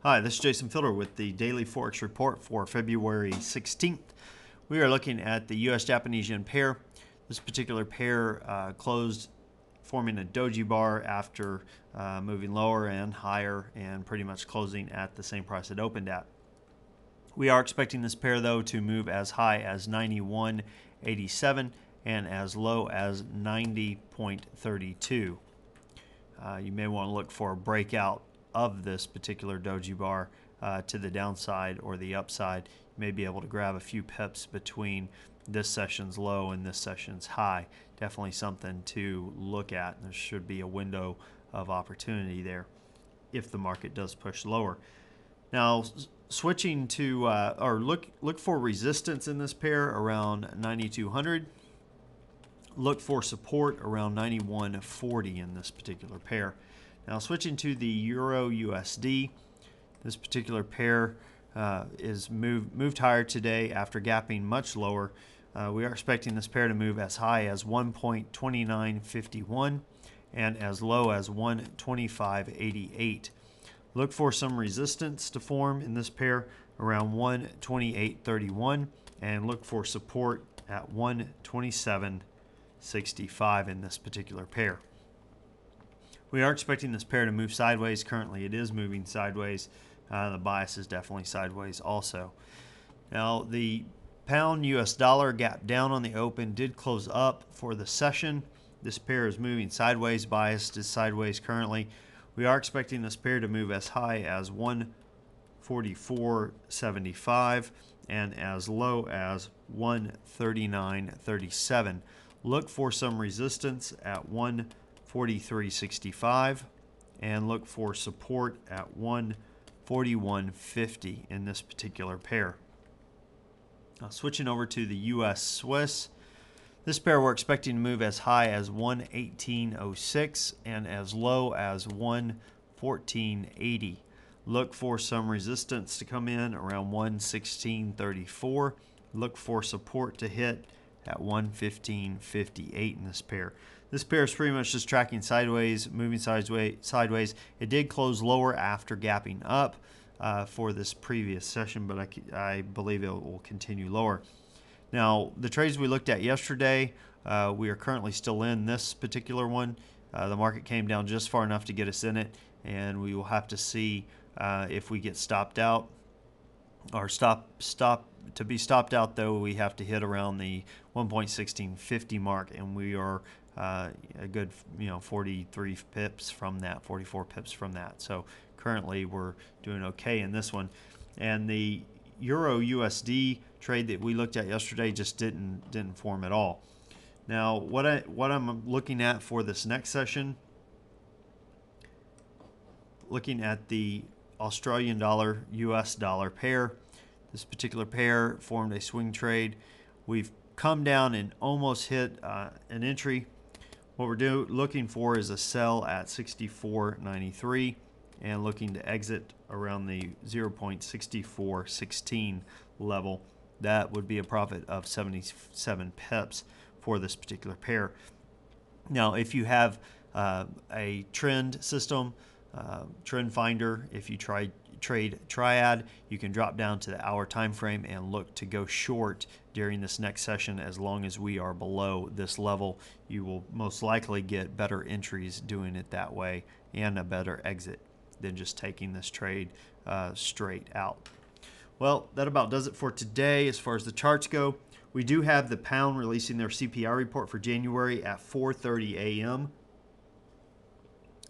Hi, this is Jason Fielder with the Daily Forex Report for February 16th. We are looking at the US-Japanese yen pair. This particular pair closed forming a doji bar after moving lower and higher and pretty much closing at the same price it opened at. We are expecting this pair, though, to move as high as 91.87 and as low as 90.32. You may want to look for a breakout of this particular doji bar to the downside or the upside. You may be able to grab a few pips between this session's low and this session's high. Definitely something to look at. There should be a window of opportunity there if the market does push lower. Now, switching to look for resistance in this pair around 9200. Look for support around 9140 in this particular pair. Now, switching to the EURUSD, this particular pair is moved higher today after gapping much lower. We are expecting this pair to move as high as 1.2951 and as low as 1.2588. Look for some resistance to form in this pair around 1.2831 and look for support at 1.2765 in this particular pair. We are expecting this pair to move sideways. Currently it is moving sideways. The bias is definitely sideways also. Now, the pound US dollar gap down on the open, did close up for the session. This pair is moving sideways. Bias is sideways currently. We are expecting this pair to move as high as 144.75 and as low as 139.37. Look for some resistance at 143.65 and look for support at 141.50 in this particular pair. Now, switching over to the US Swiss, this pair we're expecting to move as high as 118.06 and as low as 114.80. Look for some resistance to come in around 116.34. Look for support to hit at 115.58 in this pair. This pair is pretty much just tracking sideways, moving sideways. It did close lower after gapping up for this previous session, but I believe it will continue lower. Now, the trades we looked at yesterday, we are currently still in this particular one. The market came down just far enough to get us in it, and we will have to see if we get stopped out or to be stopped out. Though we have to hit around the 1.1650 mark, and we are a good 43 pips from that, 44 pips from that. So currently we're doing okay in this one, and the Euro USD trade that we looked at yesterday just didn't form at all. Now, what I'm looking at for this next session, looking at the Australian dollar US dollar pair. This particular pair formed a swing trade. We've come down and almost hit an entry. What we're looking for is a sell at 64.93 and looking to exit around the 0.6416 level. That would be a profit of 77 pips for this particular pair. Now, if you have a trend system, trend finder, if you trade triad, you can drop down to the hour time frame and look to go short during this next session. As long as we are below this level, you will most likely get better entries doing it that way and a better exit than just taking this trade straight out. Well, that about does it for today as far as the charts go. We do have the pound releasing their CPI report for January at 4:30 a.m.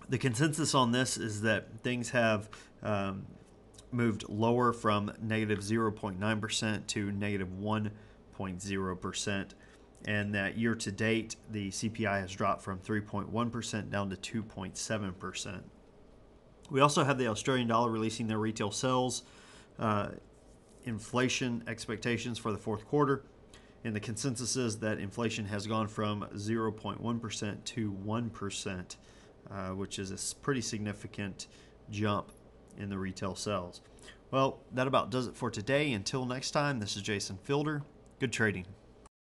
The consensus on this is that things have moved lower from negative 0.9% to negative 1.0%, and that year to date the CPI has dropped from 3.1% down to 2.7%. We also have the Australian dollar releasing their retail sales inflation expectations for the fourth quarter, and the consensus is that inflation has gone from 0.1% to 1%, which is a pretty significant jump in the retail sales. Well, that about does it for today. Until next time, this is Jason Fielder. Good trading.